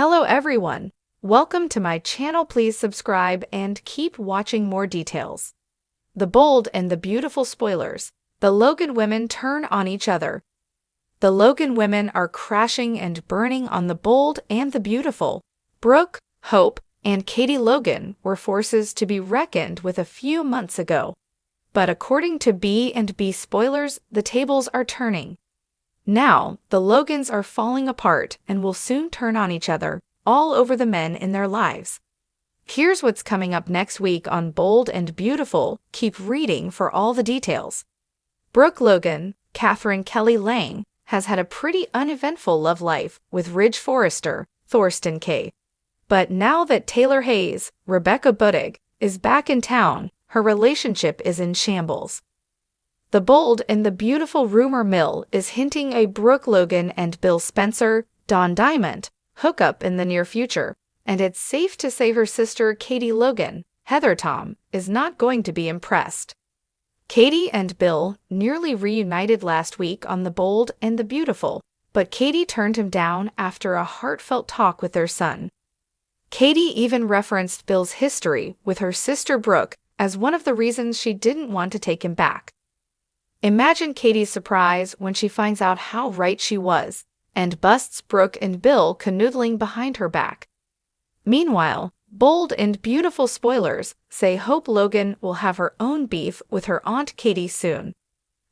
Hello everyone! Welcome to my channel. Please subscribe and keep watching more details. The bold and the beautiful spoilers. The Logan women turn on each other. The Logan women are crashing and burning on the bold and the beautiful. Brooke, Hope, and Katie Logan were forces to be reckoned with a few months ago. But according to B&B spoilers, the tables are turning. Now, the Logans are falling apart and will soon turn on each other, all over the men in their lives. Here's what's coming up next week on Bold and Beautiful. Keep reading for all the details. Brooke Logan, Catherine Kelly Lang, has had a pretty uneventful love life with Ridge Forrester, Thorsten K. But now that Taylor Hayes, Rebecca Budig, is back in town, her relationship is in shambles. The bold and the beautiful rumor mill is hinting a Brooke Logan and Bill Spencer, Don Diamond, hookup in the near future, and it's safe to say her sister Katie Logan, Heather Tom, is not going to be impressed. Katie and Bill nearly reunited last week on The Bold and the Beautiful, but Katie turned him down after a heartfelt talk with their son. Katie even referenced Bill's history with her sister Brooke as one of the reasons she didn't want to take him back. Imagine Katie's surprise when she finds out how right she was, and busts Brooke and Bill canoodling behind her back. Meanwhile, bold and beautiful spoilers say Hope Logan will have her own beef with her Aunt Katie soon.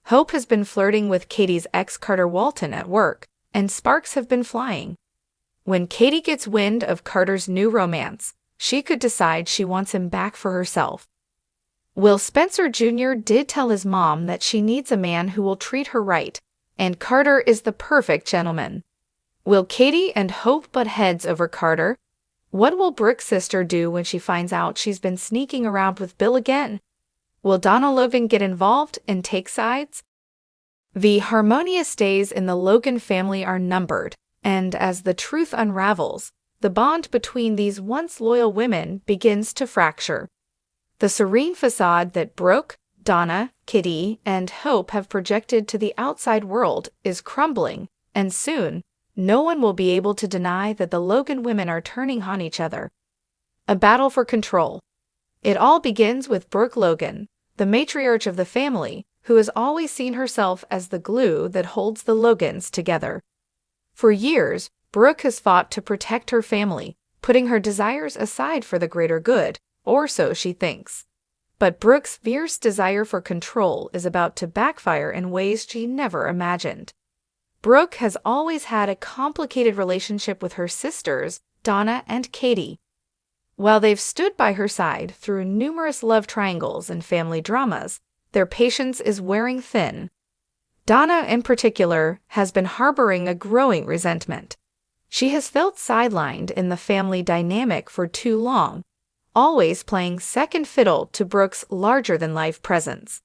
Hope has been flirting with Katie's ex Carter Walton at work, and sparks have been flying. When Katie gets wind of Carter's new romance, she could decide she wants him back for herself. Will Spencer Jr. did tell his mom that she needs a man who will treat her right, and Carter is the perfect gentleman. Will Katie and Hope butt heads over Carter? What will Brooke's sister do when she finds out she's been sneaking around with Bill again? Will Donna Logan get involved and take sides? The harmonious days in the Logan family are numbered, and as the truth unravels, the bond between these once loyal women begins to fracture. The serene facade that Brooke, Donna, Kitty, and Hope have projected to the outside world is crumbling, and soon, no one will be able to deny that the Logan women are turning on each other. A battle for control. It all begins with Brooke Logan, the matriarch of the family, who has always seen herself as the glue that holds the Logans together. For years, Brooke has fought to protect her family, putting her desires aside for the greater good, or so she thinks. But Brooke's fierce desire for control is about to backfire in ways she never imagined. Brooke has always had a complicated relationship with her sisters, Donna and Katie. While they've stood by her side through numerous love triangles and family dramas, their patience is wearing thin. Donna, in particular, has been harboring a growing resentment. She has felt sidelined in the family dynamic for too long, always playing second fiddle to Brooke's larger-than-life presence.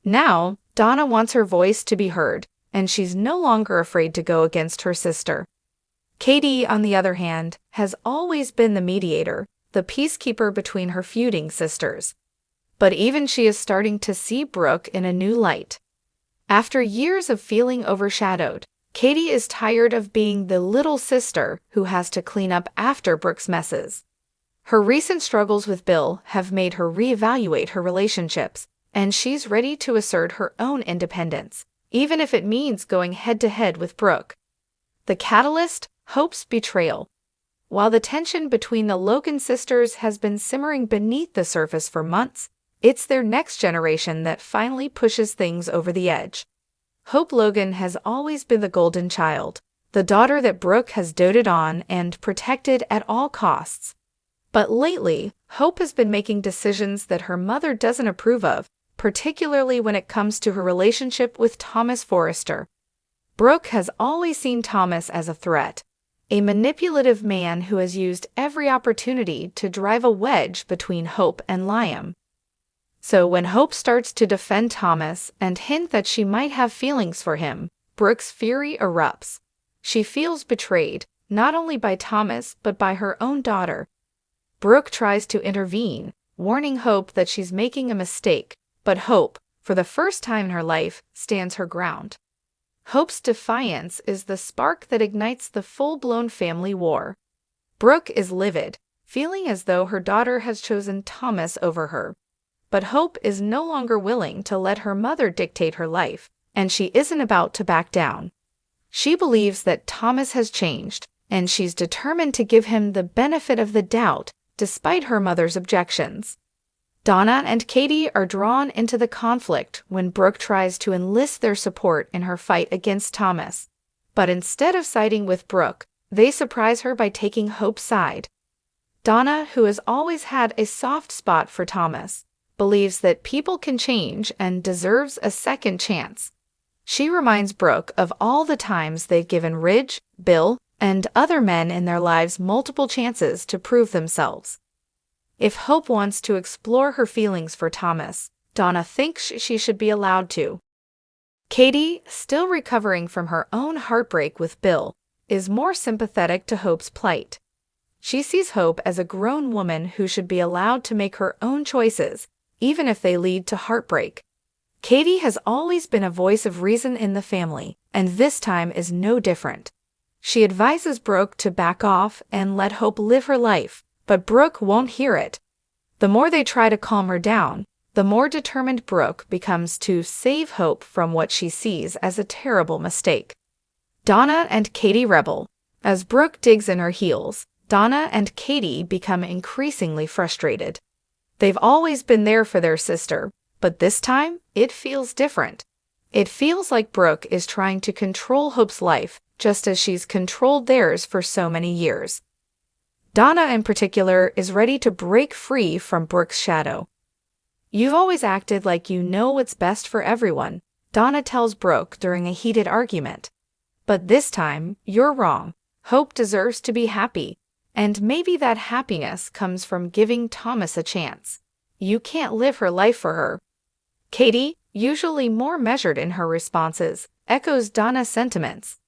Now, Donna wants her voice to be heard, and she's no longer afraid to go against her sister. Katie, on the other hand, has always been the mediator, the peacekeeper between her feuding sisters. But even she is starting to see Brooke in a new light. After years of feeling overshadowed, Katie is tired of being the little sister who has to clean up after Brooke's messes. Her recent struggles with Bill have made her reevaluate her relationships, and she's ready to assert her own independence, even if it means going head-to-head with Brooke. The catalyst? Hope's betrayal. While the tension between the Logan sisters has been simmering beneath the surface for months, it's their next generation that finally pushes things over the edge. Hope Logan has always been the golden child, the daughter that Brooke has doted on and protected at all costs. But lately, Hope has been making decisions that her mother doesn't approve of, particularly when it comes to her relationship with Thomas Forrester. Brooke has always seen Thomas as a threat, a manipulative man who has used every opportunity to drive a wedge between Hope and Liam. So when Hope starts to defend Thomas and hint that she might have feelings for him, Brooke's fury erupts. She feels betrayed, not only by Thomas but by her own daughter. Brooke tries to intervene, warning Hope that she's making a mistake, but Hope, for the first time in her life, stands her ground. Hope's defiance is the spark that ignites the full-blown family war. Brooke is livid, feeling as though her daughter has chosen Thomas over her. But Hope is no longer willing to let her mother dictate her life, and she isn't about to back down. She believes that Thomas has changed, and she's determined to give him the benefit of the doubt, despite her mother's objections. Donna and Katie are drawn into the conflict when Brooke tries to enlist their support in her fight against Thomas. But instead of siding with Brooke, they surprise her by taking Hope's side. Donna, who has always had a soft spot for Thomas, believes that people can change and deserves a second chance. She reminds Brooke of all the times they've given Ridge, Bill, and other men in their lives multiple chances to prove themselves. If Hope wants to explore her feelings for Thomas, Donna thinks she should be allowed to. Katie, still recovering from her own heartbreak with Bill, is more sympathetic to Hope's plight. She sees Hope as a grown woman who should be allowed to make her own choices, even if they lead to heartbreak. Katie has always been a voice of reason in the family, and this time is no different. She advises Brooke to back off and let Hope live her life, but Brooke won't hear it. The more they try to calm her down, the more determined Brooke becomes to save Hope from what she sees as a terrible mistake. Donna and Katie rebel. As Brooke digs in her heels, Donna and Katie become increasingly frustrated. They've always been there for their sister, but this time, it feels different. It feels like Brooke is trying to control Hope's life, just as she's controlled theirs for so many years. Donna, in particular, is ready to break free from Brooke's shadow. "You've always acted like you know what's best for everyone," Donna tells Brooke during a heated argument. "But this time, you're wrong. Hope deserves to be happy, and maybe that happiness comes from giving Thomas a chance. You can't live her life for her." Katie, usually more measured in her responses, echoes Donna's sentiments.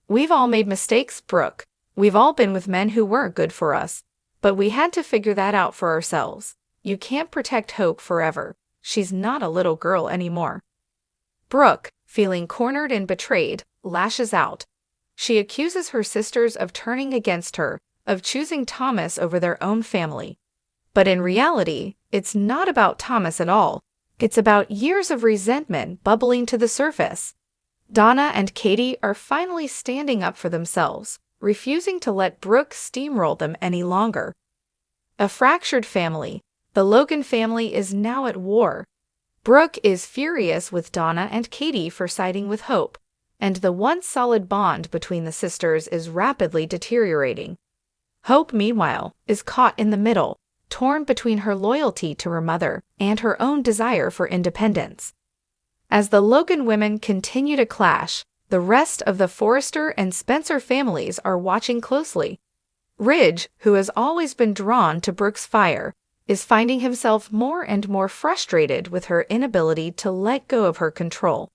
"We've all made mistakes, Brooke. We've all been with men who weren't good for us, but we had to figure that out for ourselves. You can't protect Hope forever. She's not a little girl anymore." Brooke, feeling cornered and betrayed, lashes out. She accuses her sisters of turning against her, of choosing Thomas over their own family. But in reality, it's not about Thomas at all. It's about years of resentment bubbling to the surface. Donna and Katie are finally standing up for themselves, refusing to let Brooke steamroll them any longer. A fractured family, the Logan family is now at war. Brooke is furious with Donna and Katie for siding with Hope, and the once solid bond between the sisters is rapidly deteriorating. Hope, meanwhile, is caught in the middle, torn between her loyalty to her mother and her own desire for independence. As the Logan women continue to clash, the rest of the Forrester and Spencer families are watching closely. Ridge, who has always been drawn to Brooke's fire, is finding himself more and more frustrated with her inability to let go of her control.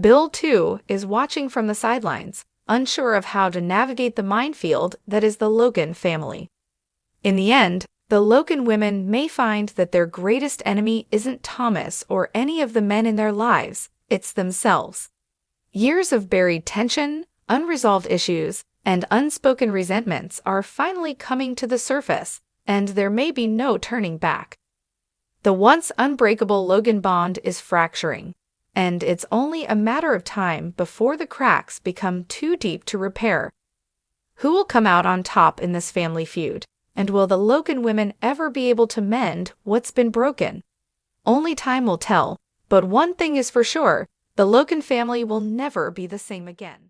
Bill, too, is watching from the sidelines, unsure of how to navigate the minefield that is the Logan family. In the end, the Logan women may find that their greatest enemy isn't Thomas or any of the men in their lives, it's themselves. Years of buried tension, unresolved issues, and unspoken resentments are finally coming to the surface, and there may be no turning back. The once unbreakable Logan bond is fracturing, and it's only a matter of time before the cracks become too deep to repair. Who will come out on top in this family feud, and will the Logan women ever be able to mend what's been broken? Only time will tell, but one thing is for sure, the Logan family will never be the same again.